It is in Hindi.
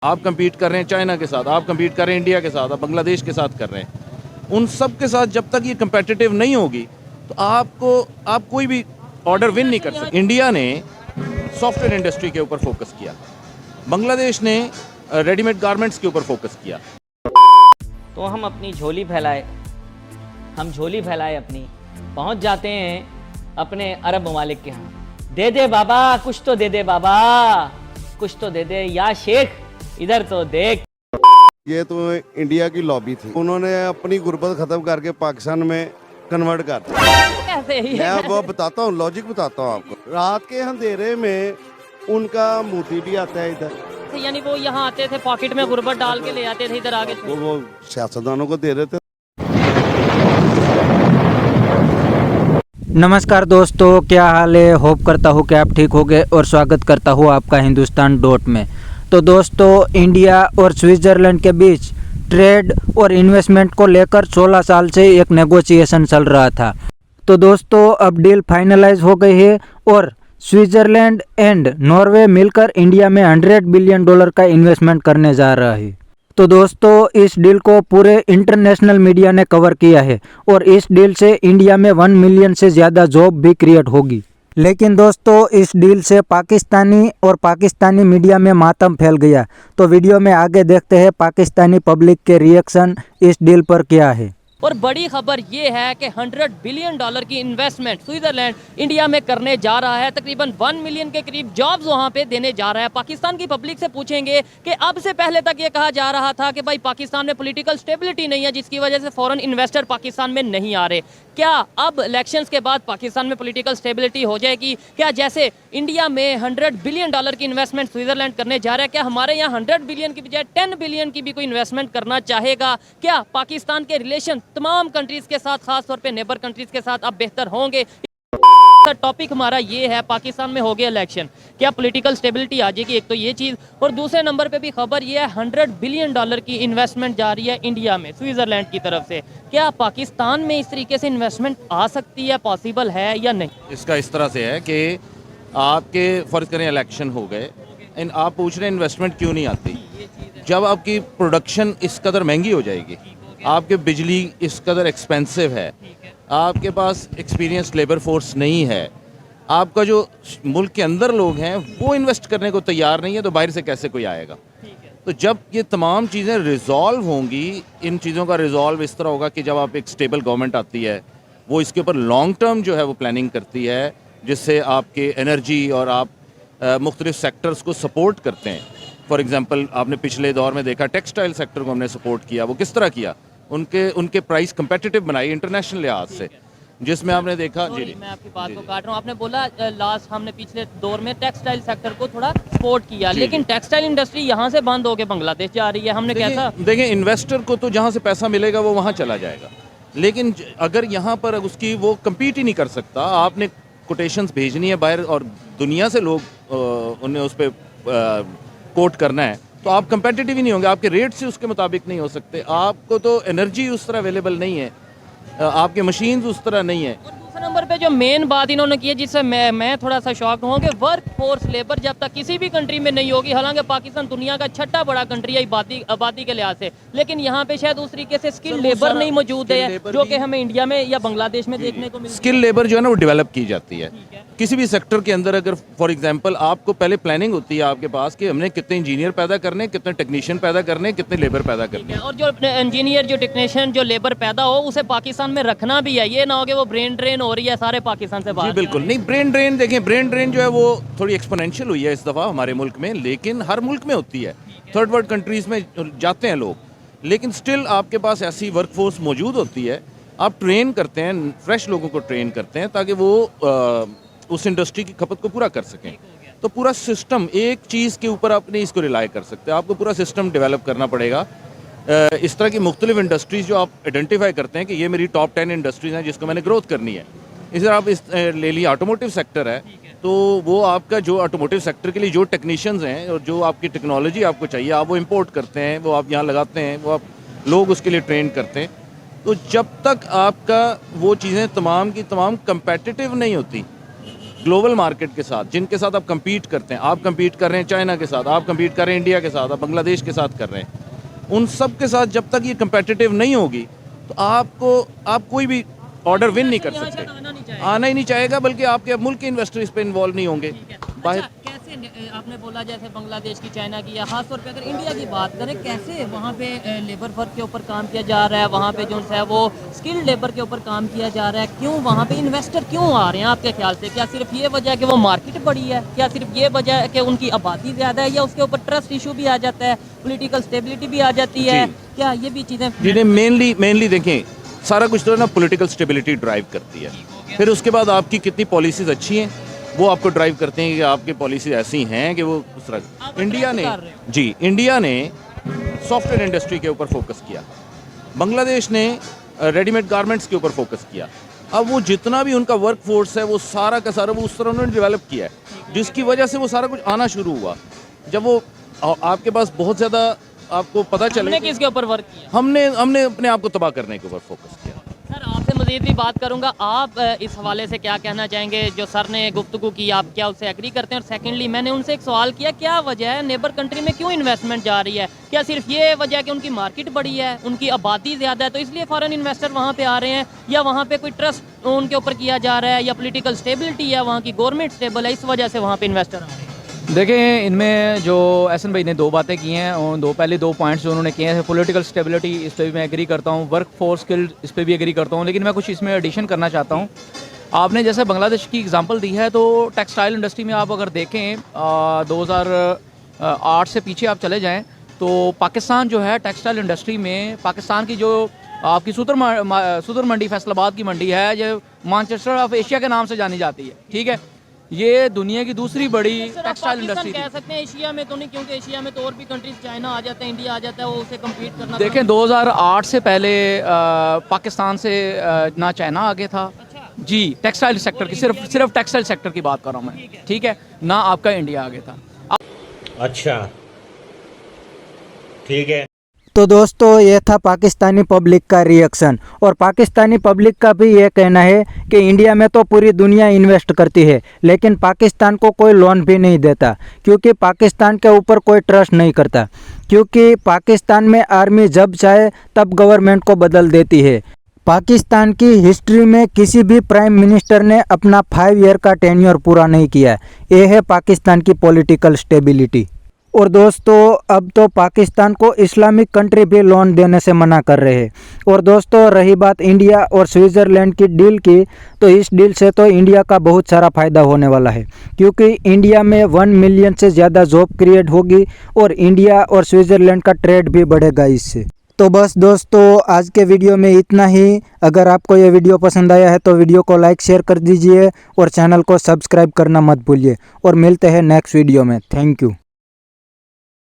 आप compete कर रहे हैं चाइना के साथ, आप compete कर रहे हैं इंडिया के साथ, आप बांग्लादेश के साथ कर रहे हैं। उन सब के साथ जब तक ये competitive नहीं होगी तो आप कोई भी ऑर्डर विन नहीं कर सकते। इंडिया ने सॉफ्टवेयर इंडस्ट्री के ऊपर फोकस किया, बांग्लादेश ने रेडीमेड गारमेंट्स के ऊपर फोकस किया। तो हम अपनी झोली फैलाए, हम झोली फैलाए अपनी, पहुंच जाते हैं अपने अरब ममालिक के यहाँ। दे दे बाबा, कुछ तो दे दे बाबा, कुछ तो दे दे या शेख, इधर तो देख। ये तो इंडिया की लॉबी थी, उन्होंने अपनी गुर्बत खत्म करके पाकिस्तान में कन्वर्ट कर दिया। कैसे ही मैं अब बताता हूँ, लॉजिक बताता हूँ आपको। रात के अंधेरे में उनका मोदी भी आता है इधर, यानी वो यहाँ आते थे, पॉकेट में गुर्बत डाल के ले आते थे इधर आगे। वो सियासतदानों को दे रहे थे। नमस्कार दोस्तों, क्या हाल है। होप करता हूँ कि आप ठीक होंगे और स्वागत करता हूँ आपका हिंदुस्तान डॉट में। तो दोस्तों, इंडिया और स्विट्ज़रलैंड के बीच ट्रेड और इन्वेस्टमेंट को लेकर 16 साल से एक नेगोशिएशन चल रहा था। तो दोस्तों, अब डील फाइनलाइज हो गई है और स्विट्ज़रलैंड एंड नॉर्वे मिलकर इंडिया में $100 बिलियन का इन्वेस्टमेंट करने जा रहा है। तो दोस्तों, इस डील को पूरे इंटरनेशनल मीडिया ने कवर किया है और इस डील से इंडिया में 1 मिलियन से ज़्यादा जॉब भी क्रिएट होगी। लेकिन दोस्तों, इस डील से पाकिस्तानी मीडिया में मातम फैल गया। तो वीडियो में आगे देखते हैं पाकिस्तानी पब्लिक के रिएक्शन इस डील पर क्या है। और बड़ी खबर ये है कि $100 बिलियन की इन्वेस्टमेंट स्विट्जरलैंड इंडिया में करने जा रहा है। तकरीबन 1 मिलियन के करीब जॉब्स वहां पे देने जा रहा है। पाकिस्तान की पब्लिक से पूछेंगे कि अब से पहले तक ये कहा जा रहा था कि भाई पाकिस्तान में पॉलिटिकल स्टेबिलिटी नहीं है, जिसकी वजह से फॉरेन इन्वेस्टर पाकिस्तान में नहीं आ रहे। क्या अब इलेक्शंस के बाद पाकिस्तान में पॉलिटिकल स्टेबिलिटी हो जाएगी? क्या जैसे इंडिया में $100 बिलियन की इन्वेस्टमेंट स्विट्जरलैंड करने जा रहा है, क्या हमारे यहाँ 100 बिलियन की बजाय 10 बिलियन की भी कोई इन्वेस्टमेंट करना चाहेगा? क्या पाकिस्तान के रिलेशन तमाम कंट्रीज के साथ, खास तौर पे नेबर कंट्रीज के साथ अब बेहतर होंगे? टॉपिक हमारा ये है, पाकिस्तान में हो गया इलेक्शन, क्या पॉलिटिकल स्टेबिलिटी आ जाएगी? एक तो ये चीज़, और दूसरे नंबर पे भी खबर ये है $100 बिलियन की इन्वेस्टमेंट जा रही है इंडिया में स्विट्जरलैंड की तरफ से। क्या पाकिस्तान में इस तरीके से इन्वेस्टमेंट आ सकती है, पॉसिबल है या नहीं? इसका इस तरह से है कि आपके फ़र्ज़ करें इलेक्शन हो गए, आप पूछ रहे हैं इन्वेस्टमेंट क्यों नहीं आती। जब आपकी प्रोडक्शन इस कदर महंगी हो जाएगी, आपके बिजली इस कदर एक्सपेंसिव है, आपके पास एक्सपीरियंस लेबर फोर्स नहीं है, आपका जो मुल्क के अंदर लोग हैं वो इन्वेस्ट करने को तैयार नहीं है, तो बाहर से कैसे कोई आएगा? तो जब ये तमाम चीज़ें रिजॉल्व होंगी, इन चीज़ों का रिजॉल्व इस तरह होगा कि जब आप एक स्टेबल गवर्नमेंट आती है, वो इसके ऊपर लॉन्ग टर्म जो है वो प्लानिंग करती है, जिससे आपके एनर्जी और आप मुख्तलिफ सेक्टर्स को सपोर्ट करते हैं। फॉर एग्ज़ाम्पल, आपने पिछले दौर में देखा टेक्सटाइल सेक्टर को हमने सपोर्ट किया। वो किस तरह किया? उनके प्राइस कंपेटिटिव बनाई इंटरनेशनल लिहाज से, जिसमें आपने देखा। जी, मैं आपकी बात को काट रहा हूँ। आपने बोला लास्ट हमने पिछले दौर में टेक्सटाइल सेक्टर को थोड़ा सपोर्ट किया, लेकिन टेक्सटाइल इंडस्ट्री यहाँ से बंद होकर बांग्लादेश जा रही है। हमने कैसा देखिए, इन्वेस्टर को तो जहाँ से पैसा मिलेगा वो वहाँ चला जाएगा, लेकिन अगर यहाँ पर उसकी वो कम्पीट ही नहीं कर सकता, आपने कोटेशंस भेजनी है बाहर और दुनिया से लोग उन्हें उस पर कोट करना है, तो आप कंपेटिटिव ही नहीं होंगे, आपके रेट से उसके मुताबिक नहीं हो सकते। आपको तो एनर्जी उस तरह अवेलेबल नहीं है, आपके मशीन्स उस तरह नहीं है। और दूसरे नंबर पे जो मेन बात इन्होंने की है, जिससे मैं थोड़ा सा शॉक हूँ, कि वर्क फोर्स लेबर जब तक किसी भी कंट्री में नहीं होगी, हालांकि पाकिस्तान दुनिया का छठा बड़ा कंट्री है आबादी के लिहाज से, लेकिन यहाँ पे शायद उस तरीके से स्किल लेबर नहीं मौजूद है जो कि हमें इंडिया में या बांग्लादेश में देखने को मिलती है। स्किल लेबर जो है ना वो डेवलप की जाती है किसी भी सेक्टर के अंदर। अगर फॉर एग्जांपल आपको पहले प्लानिंग होती है आपके पास कि हमने कितने इंजीनियर पैदा करने, कितने टेक्नीशियन पैदा करने, कितने लेबर पैदा करने, और जो इंजीनियर, जो टेक्नीशियन, जो लेबर पैदा हो, उसे पाकिस्तान में रखना भी है। ये ना हो कि वो ब्रेन ड्रेन हो रही है सारे पाकिस्तान से बाहर। जी बिल्कुल नहीं। ब्रेन ड्रेन देखें, ब्रेन ड्रेन जो है वो थोड़ी एक्सपोनेंशियल हुई है इस दफ़ा हमारे मुल्क में, लेकिन हर मुल्क में होती है। थर्ड वर्ल्ड कंट्रीज़ में जाते हैं लोग, लेकिन स्टिल आपके पास ऐसी वर्क फोर्स मौजूद होती है। आप ट्रेन करते हैं, फ्रेश लोगों को ट्रेन करते हैं ताकि वो उस इंडस्ट्री की खपत को पूरा कर सकें। तो पूरा सिस्टम, एक चीज़ के ऊपर आप नहीं इसको रिलाई कर सकते, आपको पूरा सिस्टम डेवलप करना पड़ेगा। इस तरह की मुख्तलिफ इंडस्ट्रीज़ जो आप आइडेंटिफाई करते हैं कि ये मेरी टॉप 10 इंडस्ट्रीज़ हैं जिसको मैंने ग्रोथ करनी है। इस तरह आप ले लीजिए ऑटोमोटिव सेक्टर है, तो वो आपका जो ऑटोमोटिव सेक्टर के लिए जो टेक्नीशियंस हैं और जो आपकी टेक्नोलॉजी आपको चाहिए, आप वो इम्पोर्ट करते हैं, वो आप यहाँ लगाते हैं, वो आप लोग उसके लिए ट्रेन करते हैं। तो जब तक आपका वो चीज़ें तमाम की तमाम कंपेटिटिव नहीं होती, ग्लोबल मार्केट के साथ, जिनके साथ आप compete करते हैं, आप compete कर रहे हैं चाइना के साथ, आप compete कर रहे हैं इंडिया के साथ, आप बांग्लादेश के साथ कर रहे हैं, उन सब के साथ जब तक ये competitive नहीं होगी तो आप कोई भी ऑर्डर विन नहीं कर यहाँ सकते, शायद आना नहीं चाहेगा। आना ही नहीं चाहेगा, बल्कि आपके मुल्क के इन्वेस्टर इस पर इन्वॉल्व नहीं होंगे। बाहर अच्छा, कैसे आपने बोला जैसे बांग्लादेश की, चाइना की, या खास तौर पे अगर इंडिया की बात करें, कैसे वहाँ पे लेबर वर्क के ऊपर काम किया जा रहा है, वहाँ पे जो है वो स्किल्ड लेबर के ऊपर काम किया जा रहा है, क्यों वहाँ पे इन्वेस्टर क्यों आ रहे हैं आपके ख्याल से? क्या सिर्फ ये वजह है कि वो मार्केट बड़ी है, क्या सिर्फ ये वजह है कि उनकी आबादी ज़्यादा है, या उसके ऊपर ट्रस्ट इशू भी आ जाता है, पॉलिटिकल स्टेबिलिटी भी आ जाती है, क्या ये भी चीज़ें? जिन्हें मेनली देखें, सारा कुछ तो ना पॉलिटिकल स्टेबिलिटी ड्राइव करती है, फिर उसके बाद आपकी कितनी पॉलिसीज अच्छी हैं वो आपको ड्राइव करते हैं कि आपकी पॉलिसी ऐसी हैं कि वो उस तरह। इंडिया ने सॉफ्टवेयर इंडस्ट्री के ऊपर फोकस किया, बांग्लादेश ने रेडीमेड गारमेंट्स के ऊपर फोकस किया। अब वो जितना भी उनका वर्क फोर्स है वो सारा का सारा वो उस तरह उन्होंने डेवलप किया है, जिसकी वजह से वो सारा कुछ आना शुरू हुआ। जब वो आपके पास बहुत ज़्यादा आपको पता चले, हमने किसके ऊपर वर्क किया? हमने अपने आप को तबाह करने के ऊपर फोकस किया। सर आपसे मज़ीद भी बात करूंगा, आप इस हवाले से क्या कहना चाहेंगे? जो सर ने गुफ्तगू की, आप क्या उससे एग्री करते हैं? और सेकेंडली मैंने उनसे एक सवाल किया, क्या वजह है नेबर कंट्री में क्यों इन्वेस्टमेंट जा रही है? क्या सिर्फ ये वजह है कि उनकी मार्केट बड़ी है, उनकी आबादी ज़्यादा है, तो इसलिए फॉरेन इन्वेस्टर वहाँ पे आ रहे हैं, या वहाँ पे कोई ट्रस्ट उनके ऊपर किया जा रहा है, या पॉलिटिकल स्टेबिलिटी है, वहाँ की गवर्नमेंट स्टेबल है, इस वजह से वहाँ पे इन्वेस्टर आ रहे हैं? देखें, इनमें जो एहसन भाई ने दो बातें की हैं और पहले दो पॉइंट्स जो उन्होंने किए हैं, पॉलिटिकल स्टेबिलिटी, इस पर भी मैं एग्री करता हूँ, वर्क फोर्स स्किल, इस पर भी एग्री करता हूँ, लेकिन मैं कुछ इसमें एडिशन करना चाहता हूँ। आपने जैसे बांग्लादेश की एग्जांपल दी है, तो टेक्सटाइल इंडस्ट्री में आप अगर देखें 2008 से पीछे आप चले जाएँ तो पाकिस्तान जो है टेक्सटाइल इंडस्ट्री में, पाकिस्तान की जो आपकी सुदर मंडी फैसलाबाद की मंडी है, जो मैनचेस्टर ऑफ एशिया के नाम से जानी जाती है, ठीक है, ये दुनिया की दूसरी बड़ी टेक्सटाइल इंडस्ट्री कह सकते हैं एशिया में तो नहीं, क्योंकि एशिया में तो और भी कंट्रीज, चाइना आ जाता है, इंडिया आ जाता है, वो उसे कम्पीट करना। देखें 2008 से पहले पाकिस्तान से ना चाइना आगे था जी, टेक्सटाइल सेक्टर की, सिर्फ टेक्सटाइल सेक्टर की बात कर रहा हूँ मैं, ठीक है ना, आपका इंडिया आगे था। अच्छा ठीक है। तो दोस्तों ये था पाकिस्तानी पब्लिक का रिएक्शन, और पाकिस्तानी पब्लिक का भी ये कहना है कि इंडिया में तो पूरी दुनिया इन्वेस्ट करती है, लेकिन पाकिस्तान को कोई लोन भी नहीं देता, क्योंकि पाकिस्तान के ऊपर कोई ट्रस्ट नहीं करता, क्योंकि पाकिस्तान में आर्मी जब चाहे तब गवर्नमेंट को बदल देती है। पाकिस्तान की हिस्ट्री में किसी भी प्राइम मिनिस्टर ने अपना 5 ईयर का टेन्योर पूरा नहीं किया। ये है पाकिस्तान की पॉलिटिकल स्टेबिलिटी। और दोस्तों अब तो पाकिस्तान को इस्लामिक कंट्री भी लोन देने से मना कर रहे हैं। और दोस्तों रही बात इंडिया और स्विट्ज़रलैंड की डील की, तो इस डील से तो इंडिया का बहुत सारा फ़ायदा होने वाला है, क्योंकि इंडिया में 1 मिलियन से ज़्यादा जॉब क्रिएट होगी और इंडिया और स्विट्ज़रलैंड का ट्रेड भी बढ़ेगा इससे। तो बस दोस्तों आज के वीडियो में इतना ही। अगर आपको ये वीडियो पसंद आया है तो वीडियो को लाइक शेयर कर दीजिए और चैनल को सब्सक्राइब करना मत भूलिए, और मिलते हैं नेक्स्ट वीडियो में। Thank you.